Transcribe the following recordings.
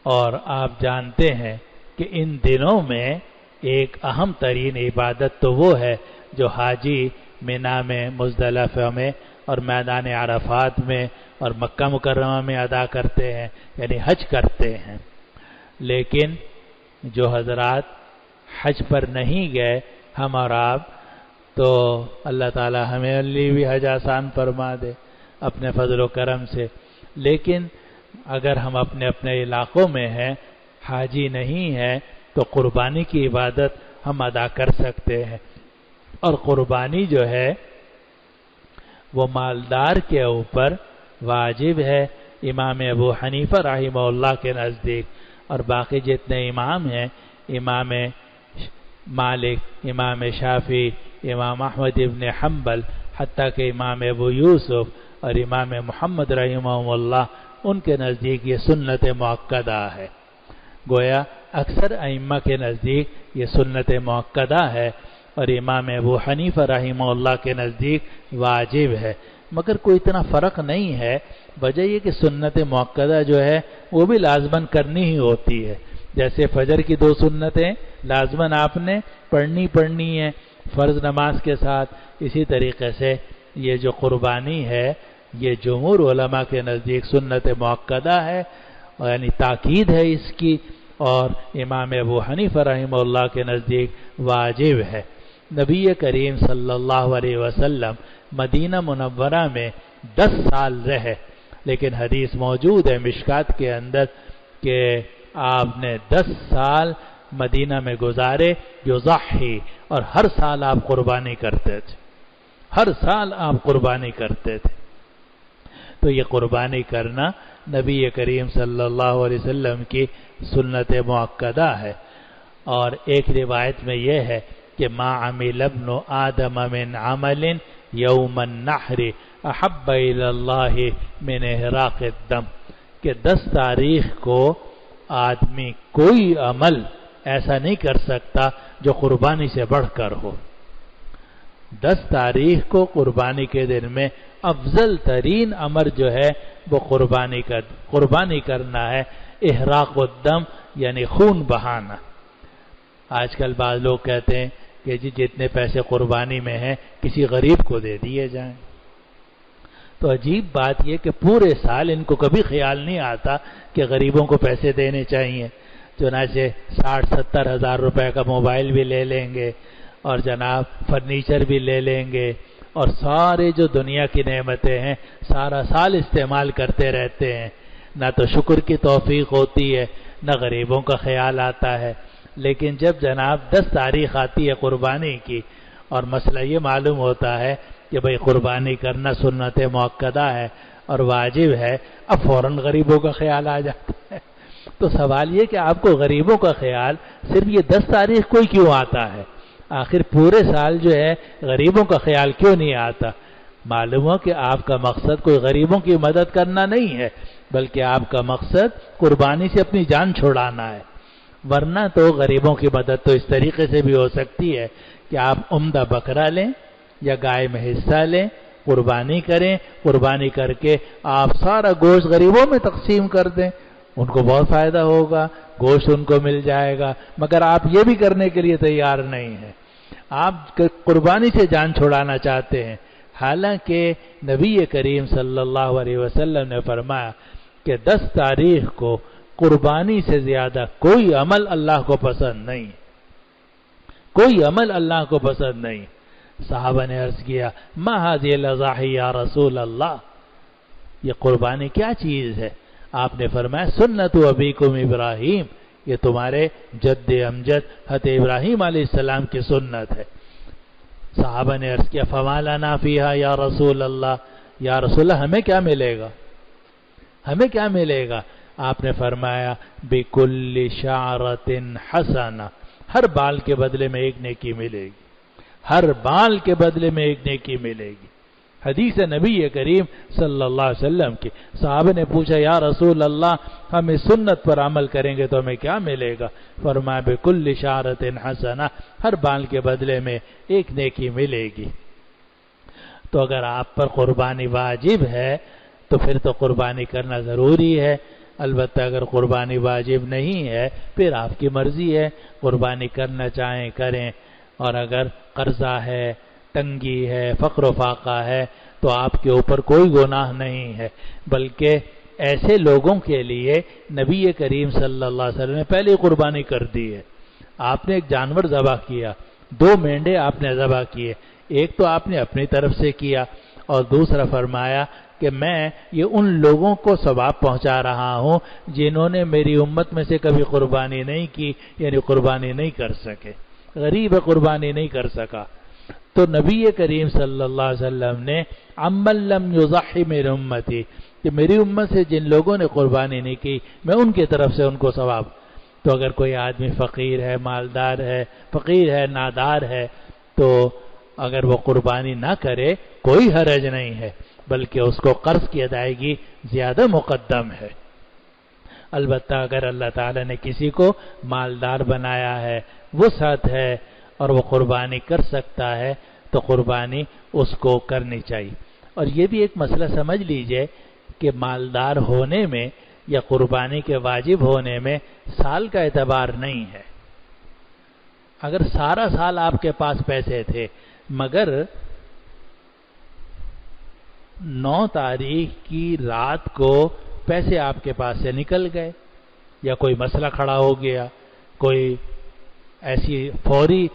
اور آپ جانتے ہیں کہ ان دنوں میں ایک اہم ترین عبادت تو وہ ہے جو حاجی مینا میں، مزدلفہ میں اور میدان عرفات میں اور مکہ مکرمہ میں ادا کرتے ہیں، یعنی حج کرتے ہیں۔ لیکن جو حضرات حج پر نہیں گئے، ہم اور آپ، تو اللہ تعالی ہمیں بھی حج آسان فرما دے اپنے فضل و کرم سے۔ لیکن اگر ہم اپنے اپنے علاقوں میں ہیں، حاجی نہیں ہے، تو قربانی کی عبادت ہم ادا کر سکتے ہیں۔ اور قربانی جو ہے وہ مالدار کے اوپر واجب ہے امام ابو حنیفہ رحمہ اللہ کے نزدیک، اور باقی جتنے امام ہیں، امام مالک، امام شافعی، امام احمد ابن حنبل، حتیٰ کہ امام ابو یوسف اور امام محمد رحمہ اللہ، ان کے نزدیک یہ سنت مؤکدہ ہے۔ گویا اکثر ائمہ کے نزدیک یہ سنت مؤکدہ ہے، اور امام ابو حنیفہ رحمہ اللہ کے نزدیک واجب ہے، مگر کوئی اتنا فرق نہیں ہے۔ وجہ یہ کہ سنت مؤکدہ جو ہے وہ بھی لازماً کرنی ہی ہوتی ہے، جیسے فجر کی 2 سنتیں لازماً آپ نے پڑھنی ہیں فرض نماز کے ساتھ، اسی طریقے سے یہ جو قربانی ہے یہ جمہور علماء کے نزدیک سنت مؤکدہ ہے، یعنی تاکید ہے اس کی، اور امام ابو حنیفہ رحمہ اللہ کے نزدیک واجب ہے۔ نبی کریم صلی اللہ علیہ وسلم مدینہ منورہ میں 10 سال رہے، لیکن حدیث موجود ہے مشکات کے اندر کہ آپ نے 10 سال مدینہ میں گزارے، یضحی، اور ہر سال آپ قربانی کرتے تھے، ہر سال آپ قربانی کرتے تھے۔ تو یہ قربانی کرنا نبی کریم صلی اللہ علیہ وسلم کی سنت مؤکدہ ہے۔ اور ایک روایت میں یہ ہے کہ ما عمل ابن آدم من عمل یوم النحر احب الی اللہ من احراق الدم، کہ 10 تاریخ کو آدمی کوئی عمل ایسا نہیں کر سکتا جو قربانی سے بڑھ کر ہو۔ 10 تاریخ کو قربانی کے دن میں افضل ترین امر جو ہے وہ قربانی کرنا ہے، احراق الدم یعنی خون بہانا۔ آج کل بعض لوگ کہتے ہیں کہ جی جتنے پیسے قربانی میں ہیں کسی غریب کو دے دیے جائیں۔ تو عجیب بات یہ کہ پورے سال ان کو کبھی خیال نہیں آتا کہ غریبوں کو پیسے دینے چاہیے، چنانچہ 60-70 ہزار روپے کا موبائل بھی لے لیں گے، اور جناب فرنیچر بھی لے لیں گے، اور سارے جو دنیا کی نعمتیں ہیں سارا سال استعمال کرتے رہتے ہیں، نہ تو شکر کی توفیق ہوتی ہے نہ غریبوں کا خیال آتا ہے۔ لیکن جب جناب 10 تاریخ آتی ہے قربانی کی اور مسئلہ یہ معلوم ہوتا ہے کہ بھئی قربانی کرنا سنت مؤکدہ ہے اور واجب ہے، اب فوراً غریبوں کا خیال آ جاتا ہے۔ تو سوال یہ کہ آپ کو غریبوں کا خیال صرف یہ 10 تاریخ کو ہی کیوں آتا ہے؟ آخر پورے سال جو ہے غریبوں کا خیال کیوں نہیں آتا؟ معلوم ہو کہ آپ کا مقصد کوئی غریبوں کی مدد کرنا نہیں ہے، بلکہ آپ کا مقصد قربانی سے اپنی جان چھڑانا ہے۔ ورنہ تو غریبوں کی مدد تو اس طریقے سے بھی ہو سکتی ہے کہ آپ عمدہ بکرا لیں یا گائے میں حصہ لیں، قربانی کریں، قربانی کر کے آپ سارا گوشت غریبوں میں تقسیم کر دیں، ان کو بہت فائدہ ہوگا، گوشت ان کو مل جائے گا۔ مگر آپ یہ بھی کرنے کے لیے تیار نہیں ہیں، آپ قربانی سے جان چھڑانا چاہتے ہیں۔ حالانکہ نبی کریم صلی اللہ علیہ وسلم نے فرمایا کہ 10 تاریخ کو قربانی سے زیادہ کوئی عمل اللہ کو پسند نہیں، کوئی عمل اللہ کو پسند نہیں۔ صحابہ نے عرض کیا ما هذه الاضاحی یا رسول اللہ، یہ قربانی کیا چیز ہے؟ آپ نے فرمایا سنت ابیکم ابراہیم، یہ تمہارے جد امجد حضرت ابراہیم علیہ السلام کی سنت ہے۔ صحابہ نے عرض کیا فما لنا فیہا یا رسول اللہ، یا رسول اللہ ہمیں کیا ملے گا، ہمیں کیا ملے گا؟ آپ نے فرمایا بکل شعرۃ حسنہ، ہر بال کے بدلے میں ایک نیکی ملے گی، ہر بال کے بدلے میں ایک نیکی ملے گی۔ حدیث نبی کریم صلی اللہ علیہ وسلم کی۔ صحابہ نے پوچھا یا رسول اللہ ہم اس سنت پر عمل کریں گے تو ہمیں کیا ملے گا؟ فرمایا بکل شعرۃ حسنہ، ہر بال کے بدلے میں ایک نیکی ملے گی۔ تو اگر آپ پر قربانی واجب ہے تو پھر تو قربانی کرنا ضروری ہے۔ البتہ اگر قربانی واجب نہیں ہے پھر آپ کی مرضی ہے، قربانی کرنا چاہیں کریں، اور اگر قرضہ ہے، تنگی ہے، فقر و فاقہ ہے تو آپ کے اوپر کوئی گناہ نہیں ہے، بلکہ ایسے لوگوں کے لیے نبی کریم صلی اللہ علیہ وسلم نے پہلے قربانی کر دی ہے۔ آپ نے ایک جانور ذبح کیا، 2 مینڈے آپ نے ذبح کیے، ایک تو آپ نے اپنی طرف سے کیا اور دوسرا فرمایا کہ میں یہ ان لوگوں کو ثواب پہنچا رہا ہوں جنہوں نے میری امت میں سے کبھی قربانی نہیں کی، یعنی قربانی نہیں کر سکے، غریب قربانی نہیں کر سکا۔ تو نبی کریم صلی اللہ علیہ وسلم نے عمن لم یضحی من امتی، کہ میری امت سے جن لوگوں نے قربانی نہیں کی میں ان کی طرف سے ان کو ثواب۔ تو اگر کوئی آدمی فقیر ہے، مالدار ہے، فقیر ہے، نادار ہے، تو اگر وہ قربانی نہ کرے کوئی حرج نہیں ہے، بلکہ اس کو قرض کی ادائیگی زیادہ مقدم ہے۔ البتہ اگر اللہ تعالیٰ نے کسی کو مالدار بنایا ہے، وسعت ہے اور وہ قربانی کر سکتا ہے تو قربانی اس کو کرنی چاہیے۔ اور یہ بھی ایک مسئلہ سمجھ لیجئے کہ مالدار ہونے میں یا قربانی کے واجب ہونے میں سال کا اعتبار نہیں ہے۔ اگر سارا سال آپ کے پاس پیسے تھے مگر 9 تاریخ کی رات کو پیسے آپ کے پاس سے نکل گئے، یا کوئی مسئلہ کھڑا ہو گیا، کوئی ایسی فوری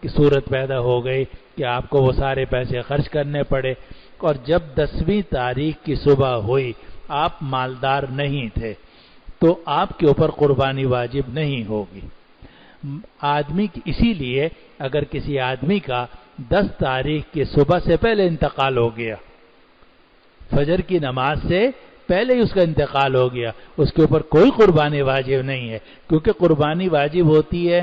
صورت پیدا ہو گئی کہ آپ کو وہ سارے پیسے خرچ کرنے پڑے، اور جب 10ویں تاریخ کی صبح ہوئی آپ مالدار نہیں تھے تو آپ کے اوپر قربانی واجب نہیں ہوگی۔ آدمی اسی لیے اگر کسی آدمی کا 10 تاریخ کی صبح سے پہلے انتقال ہو گیا، فجر کی نماز سے پہلے ہی اس کا انتقال ہو گیا، اس کے اوپر کوئی قربانی واجب نہیں ہے، کیونکہ قربانی واجب ہوتی ہے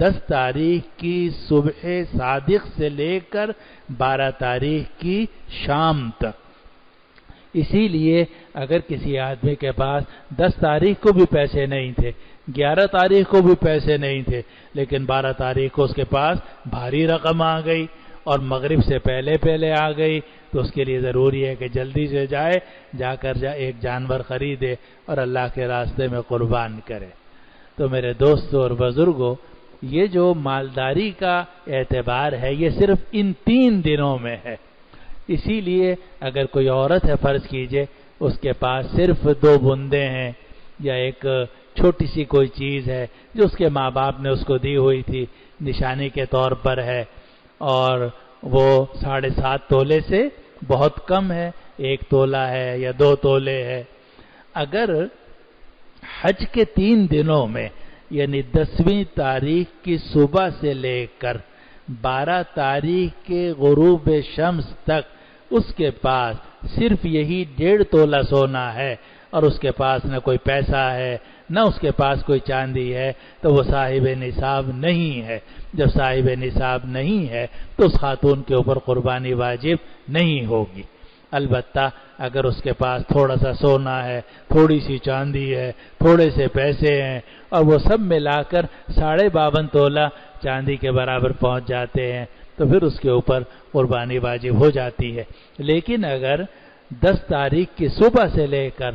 10 تاریخ کی صبح صادق سے لے کر 12 تاریخ کی شام تک۔ اسی لیے اگر کسی آدمی کے پاس 10 تاریخ کو بھی پیسے نہیں تھے، 11 تاریخ کو بھی پیسے نہیں تھے، لیکن 12 تاریخ کو اس کے پاس بھاری رقم آ گئی اور مغرب سے پہلے آ گئی، تو اس کے لیے ضروری ہے کہ جلدی سے جا کر ایک جانور خریدے اور اللہ کے راستے میں قربان کرے۔ تو میرے دوستوں اور بزرگوں، یہ جو مالداری کا اعتبار ہے یہ صرف ان 3 دنوں میں ہے۔ اسی لیے اگر کوئی عورت ہے، فرض کیجئے اس کے پاس صرف 2 بوندے ہیں یا ایک چھوٹی سی کوئی چیز ہے جو اس کے ماں باپ نے اس کو دی ہوئی تھی، نشانی کے طور پر ہے، اور وہ 7.5 تولے سے بہت کم ہے، 1 تولہ ہے یا 2 تولے ہے، اگر حج کے 3 دنوں میں یعنی 10ویں تاریخ کی صبح سے لے کر 12 تاریخ کے غروب شمس تک اس کے پاس صرف یہی 1.5 تولہ سونا ہے اور اس کے پاس نہ کوئی پیسہ ہے نہ اس کے پاس کوئی چاندی ہے، تو وہ صاحب نصاب نہیں ہے۔ جب صاحب نصاب نہیں ہے تو اس خاتون کے اوپر قربانی واجب نہیں ہوگی۔ البتہ اگر اس کے پاس تھوڑا سا سونا ہے، تھوڑی سی چاندی ہے، تھوڑے سے پیسے ہیں اور وہ سب ملا کر 52.5 تولہ چاندی کے برابر پہنچ جاتے ہیں تو پھر اس کے اوپر قربانی واجب ہو جاتی ہے۔ لیکن اگر 10 تاریخ کی صبح سے لے کر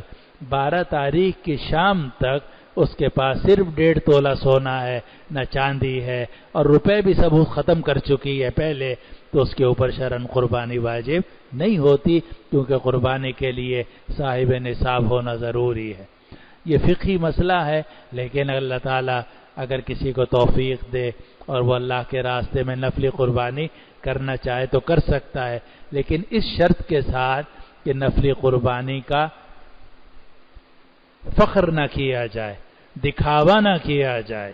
12 تاریخ کی شام تک اس کے پاس صرف 1.5 تولہ سونا ہے، نہ چاندی ہے، اور روپے بھی سب ختم کر چکی ہے پہلے، تو اس کے اوپر شرعاً قربانی واجب نہیں ہوتی، کیونکہ قربانی کے لیے صاحب نصاب ہونا ضروری ہے۔ یہ فقہی مسئلہ ہے، لیکن اللہ تعالیٰ اگر کسی کو توفیق دے اور وہ اللہ کے راستے میں نفلی قربانی کرنا چاہے تو کر سکتا ہے، لیکن اس شرط کے ساتھ کہ نفلی قربانی کا فخر نہ کیا جائے، دکھاوا نہ کیا جائے۔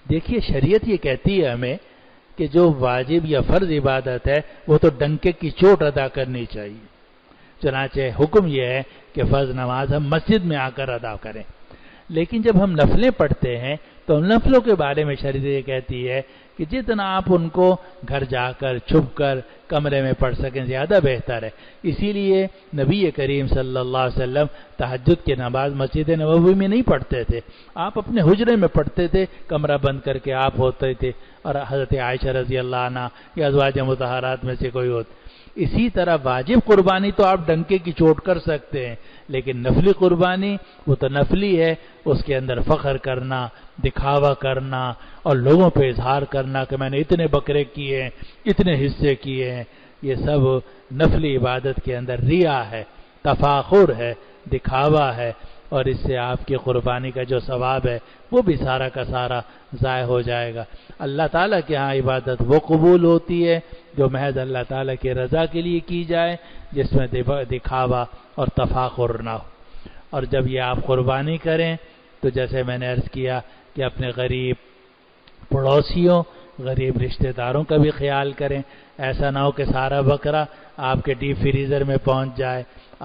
دیکھیے شریعت یہ کہتی ہے ہمیں کہ جو واجب یا فرض عبادت ہے وہ تو ڈنکے کی چوٹ ادا کرنی چاہیے، چنانچہ حکم یہ ہے کہ فرض نماز ہم مسجد میں آ کر ادا کریں، لیکن جب ہم نفلیں پڑھتے ہیں تو نفلوں کے بارے میں شریعت یہ کہتی ہے کہ جتنا آپ ان کو گھر جا کر چھپ کر کمرے میں پڑھ سکیں زیادہ بہتر ہے۔ اسی لیے نبی کریم صلی اللہ علیہ وسلم تہجد کی نماز مسجد نبوی میں نہیں پڑھتے تھے، آپ اپنے حجرے میں پڑھتے تھے، کمرہ بند کر کے آپ ہوتے تھے، اور حضرت عائشہ رضی اللہ عنہ یا ازواج مطہرات میں سے کوئی ہوتے۔ اسی طرح واجب قربانی تو آپ ڈنکے کی چوٹ کر سکتے ہیں، لیکن نفلی قربانی وہ تو نفلی ہے، اس کے اندر فخر کرنا، دکھاوا کرنا اور لوگوں پہ اظہار کرنا کہ میں نے اتنے بکرے کیے ہیں، اتنے حصے کیے ہیں، یہ سب نفلی عبادت کے اندر ریا ہے، تفاخر ہے، دکھاوا ہے، اور اس سے آپ کی قربانی کا جو ثواب ہے وہ بھی سارا کا سارا ضائع ہو جائے گا۔ اللہ تعالیٰ کے ہاں عبادت وہ قبول ہوتی ہے جو محض اللہ تعالیٰ کی رضا کے لیے کی جائے، جس میں دکھاوا اور تفاخر نہ ہو۔ اور جب یہ آپ قربانی کریں تو جیسے میں نے عرض کیا کہ اپنے غریب پڑوسیوں، غریب رشتہ داروں کا بھی خیال کریں، ایسا نہ ہو کہ سارا بکرا آپ کے ڈیپ فریزر میں پہنچ جائے۔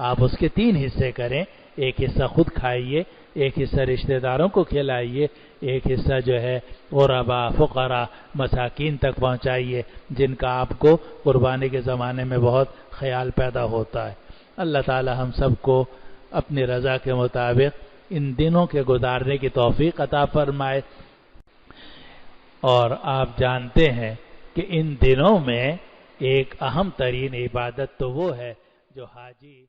آپ اس کے 3 حصے کریں، ایک حصہ خود کھائیے، ایک حصہ رشتہ داروں کو کھلائیے، ایک حصہ جو ہے غربا، فقراء، مساکین تک پہنچائیے جن کا آپ کو قربانی کے زمانے میں بہت خیال پیدا ہوتا ہے۔ اللہ تعالی ہم سب کو اپنی رضا کے مطابق ان دنوں کے گزارنے کی توفیق عطا فرمائے۔ اور آپ جانتے ہیں کہ ان دنوں میں ایک اہم ترین عبادت تو وہ ہے جو حاجی